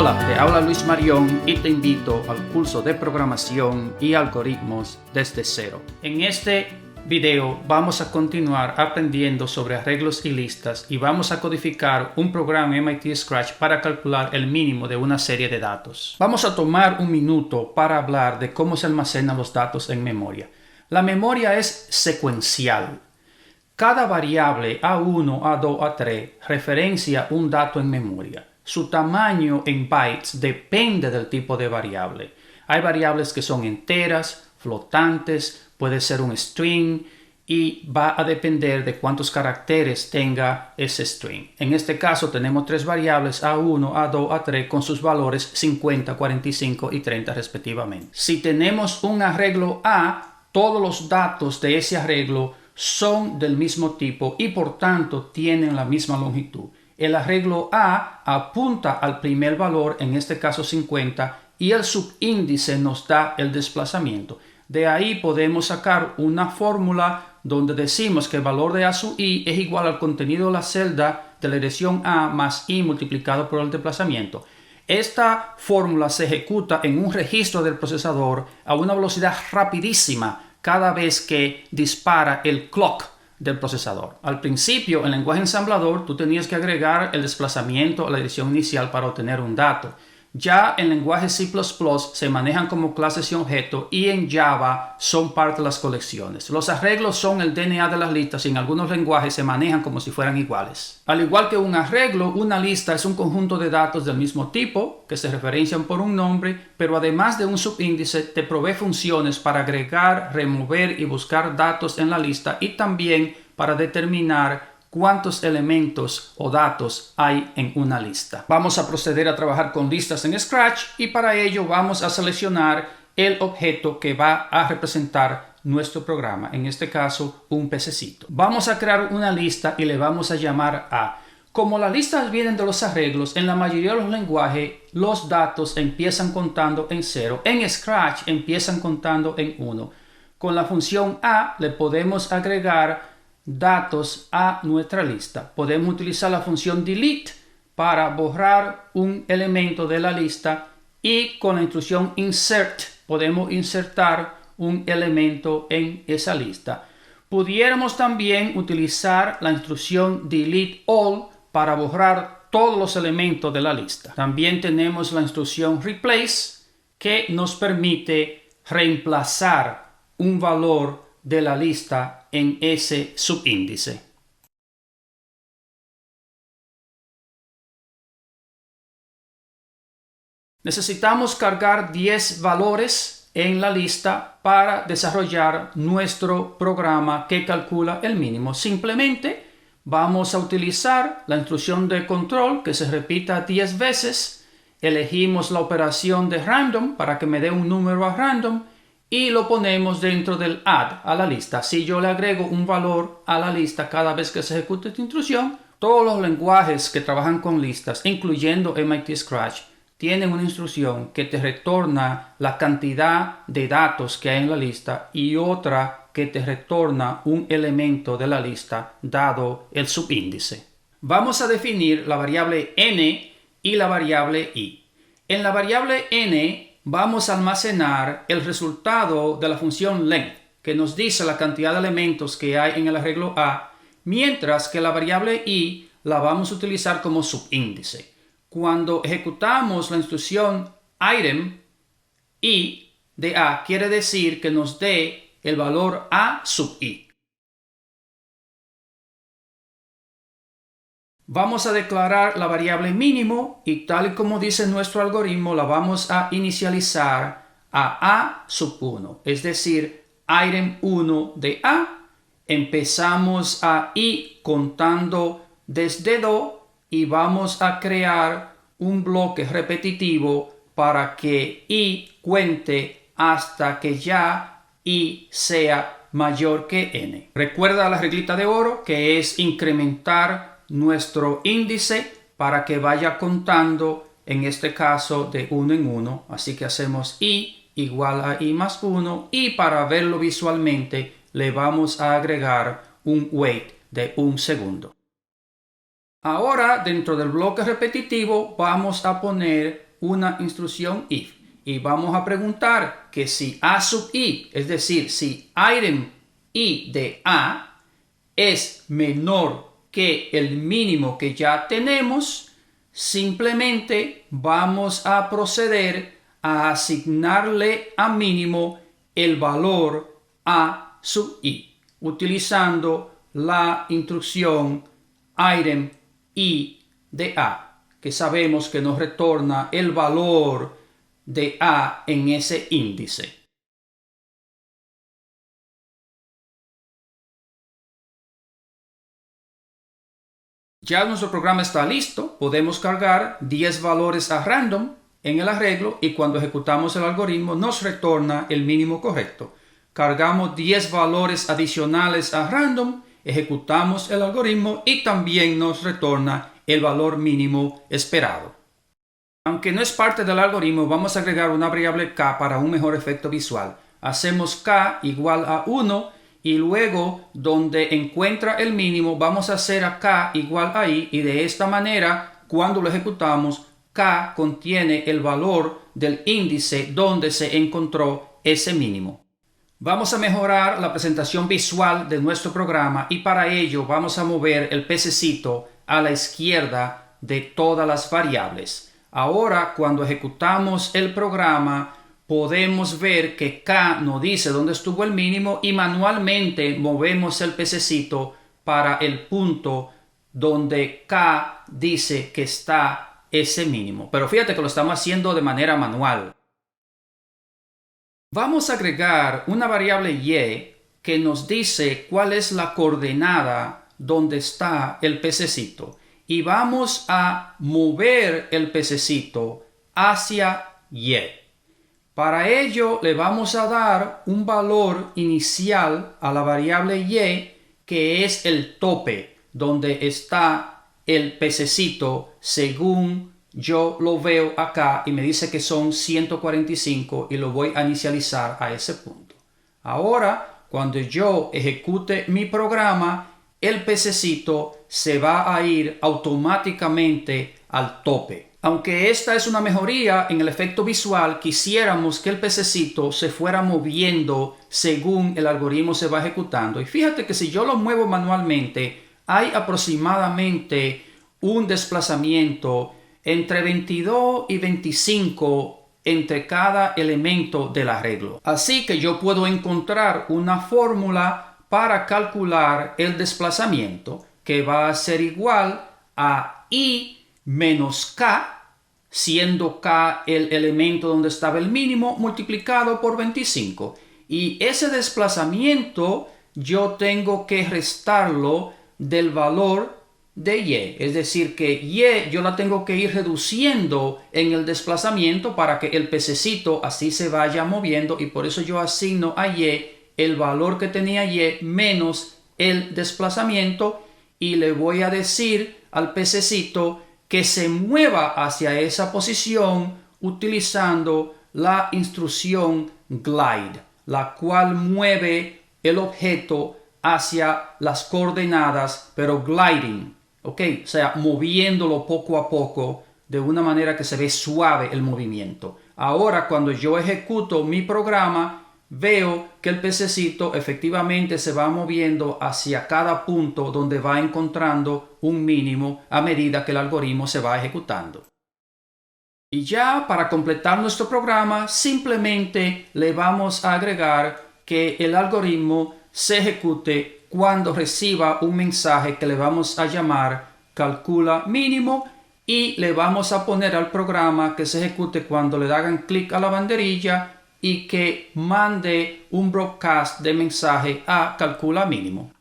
Hola, te habla Luis Marión y te invito al curso de programación y algoritmos desde cero. En este video vamos a continuar aprendiendo sobre arreglos y listas y vamos a codificar un programa en MIT Scratch para calcular el mínimo de una serie de datos. Vamos a tomar un minuto para hablar de cómo se almacenan los datos en memoria. La memoria es secuencial. Cada variable A1, A2, A3 referencia un dato en memoria. Su tamaño en bytes depende del tipo de variable. Hay variables que son enteras, flotantes, puede ser un string y va a depender de cuántos caracteres tenga ese string. En este caso tenemos tres variables A1, A2, A3 con sus valores 50, 45 y 30 respectivamente. Si tenemos un arreglo A, todos los datos de ese arreglo son del mismo tipo y por tanto tienen la misma longitud. El arreglo A apunta al primer valor, en este caso 50, y el subíndice nos da el desplazamiento. De ahí podemos sacar una fórmula donde decimos que el valor de A sub i es igual al contenido de la celda de la dirección A más i multiplicado por el desplazamiento. Esta fórmula se ejecuta en un registro del procesador a una velocidad rapidísima cada vez que dispara el clock del procesador. Al principio, en lenguaje ensamblador, tú tenías que agregar el desplazamiento a la dirección inicial para obtener un dato. Ya en lenguaje C++ se manejan como clases y objetos y en Java son parte de las colecciones. Los arreglos son el DNA de las listas y en algunos lenguajes se manejan como si fueran iguales. Al igual que un arreglo, una lista es un conjunto de datos del mismo tipo que se referencian por un nombre, pero además de un subíndice te provee funciones para agregar, remover y buscar datos en la lista y también para determinar cuántos elementos o datos hay en una lista. Vamos a proceder a trabajar con listas en Scratch y para ello vamos a seleccionar el objeto que va a representar nuestro programa, en este caso un pececito. Vamos a crear una lista y le vamos a llamar A. Como las listas vienen de los arreglos, en la mayoría de los lenguajes los datos empiezan contando en 0. En Scratch empiezan contando en 1. Con la función A le podemos agregar datos a nuestra lista. Podemos utilizar la función delete para borrar un elemento de la lista y con la instrucción insert podemos insertar un elemento en esa lista. Pudiéramos también utilizar la instrucción delete all para borrar todos los elementos de la lista. También tenemos la instrucción replace que nos permite reemplazar un valor de la lista en ese subíndice. Necesitamos cargar 10 valores en la lista para desarrollar nuestro programa que calcula el mínimo. Simplemente vamos a utilizar la instrucción de control que se repita 10 veces. Elegimos la operación de random para que me dé un número a random y lo ponemos dentro del add a la lista. Si yo le agrego un valor a la lista cada vez que se ejecute esta instrucción, todos los lenguajes que trabajan con listas, incluyendo MIT Scratch, tienen una instrucción que te retorna la cantidad de datos que hay en la lista y otra que te retorna un elemento de la lista dado el subíndice. Vamos a definir la variable n y la variable i. En la variable n vamos a almacenar el resultado de la función length, que nos dice la cantidad de elementos que hay en el arreglo A, mientras que la variable i la vamos a utilizar como subíndice. Cuando ejecutamos la instrucción item, i de A quiere decir que nos dé el valor A sub i. Vamos a declarar la variable mínimo y tal y como dice nuestro algoritmo la vamos a inicializar a sub 1, es decir, item 1 de A. Empezamos a i contando desde 2 y vamos a crear un bloque repetitivo para que i cuente hasta que ya i sea mayor que n. Recuerda la reglita de oro que es incrementar nuestro índice para que vaya contando, en este caso de 1 en 1. Así que hacemos i igual a i más 1 y para verlo visualmente le vamos a agregar un wait de 1 segundo. Ahora dentro del bloque repetitivo vamos a poner una instrucción if. Y vamos a preguntar que si A sub i, es decir, si item i de A es menor que el mínimo que ya tenemos, simplemente vamos a proceder a asignarle a mínimo el valor A sub i, utilizando la instrucción item i de A, que sabemos que nos retorna el valor de A en ese índice. Ya nuestro programa está listo, podemos cargar 10 valores a random en el arreglo y cuando ejecutamos el algoritmo nos retorna el mínimo correcto. Cargamos 10 valores adicionales a random, ejecutamos el algoritmo y también nos retorna el valor mínimo esperado. Aunque no es parte del algoritmo, vamos a agregar una variable k para un mejor efecto visual. Hacemos k igual a 1 y luego donde encuentra el mínimo vamos a hacer a k igual a i y de esta manera cuando lo ejecutamos k contiene el valor del índice donde se encontró ese mínimo. Vamos a mejorar la presentación visual de nuestro programa y para ello vamos a mover el pececito a la izquierda de todas las variables. Ahora, cuando ejecutamos el programa, podemos ver que K nos dice dónde estuvo el mínimo y manualmente movemos el pececito para el punto donde K dice que está ese mínimo. Pero fíjate que lo estamos haciendo de manera manual. Vamos a agregar una variable y que nos dice cuál es la coordenada donde está el pececito. Y vamos a mover el pececito hacia y. Para ello le vamos a dar un valor inicial a la variable y que es el tope donde está el pececito según yo lo veo acá y me dice que son 145 y lo voy a inicializar a ese punto. Ahora cuando yo ejecute mi programa el pececito se va a ir automáticamente al tope. Aunque esta es una mejoría en el efecto visual, quisiéramos que el pececito se fuera moviendo según el algoritmo se va ejecutando. Y fíjate que si yo lo muevo manualmente, hay aproximadamente un desplazamiento entre 22 y 25 entre cada elemento del arreglo. Así que yo puedo encontrar una fórmula para calcular el desplazamiento que va a ser igual a i menos k, siendo k el elemento donde estaba el mínimo multiplicado por 25. Y ese desplazamiento yo tengo que restarlo del valor de y. Es decir, que y yo la tengo que ir reduciendo en el desplazamiento para que el pececito así se vaya moviendo y por eso yo asigno a y el valor que tenía y menos el desplazamiento y le voy a decir al pececito que se mueva hacia esa posición utilizando la instrucción glide, la cual mueve el objeto hacia las coordenadas, pero gliding, ¿ok? O sea, moviéndolo poco a poco de una manera que se ve suave el movimiento. Ahora, cuando yo ejecuto mi programa, veo que el pececito efectivamente se va moviendo hacia cada punto donde va encontrando un mínimo a medida que el algoritmo se va ejecutando. Y ya para completar nuestro programa, simplemente le vamos a agregar que el algoritmo se ejecute cuando reciba un mensaje que le vamos a llamar calcula mínimo y le vamos a poner al programa que se ejecute cuando le hagan clic a la banderilla y que mande un broadcast de mensaje a calcula mínimo.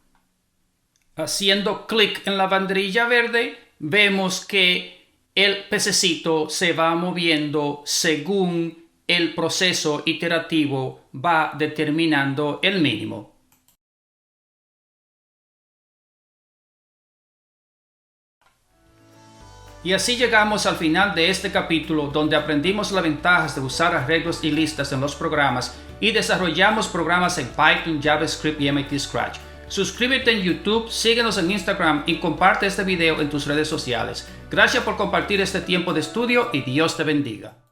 Haciendo clic en la banderilla verde, vemos que el pececito se va moviendo según el proceso iterativo va determinando el mínimo. Y así llegamos al final de este capítulo donde aprendimos las ventajas de usar arreglos y listas en los programas y desarrollamos programas en Python, JavaScript y MIT Scratch. Suscríbete en YouTube, síguenos en Instagram y comparte este video en tus redes sociales. Gracias por compartir este tiempo de estudio y Dios te bendiga.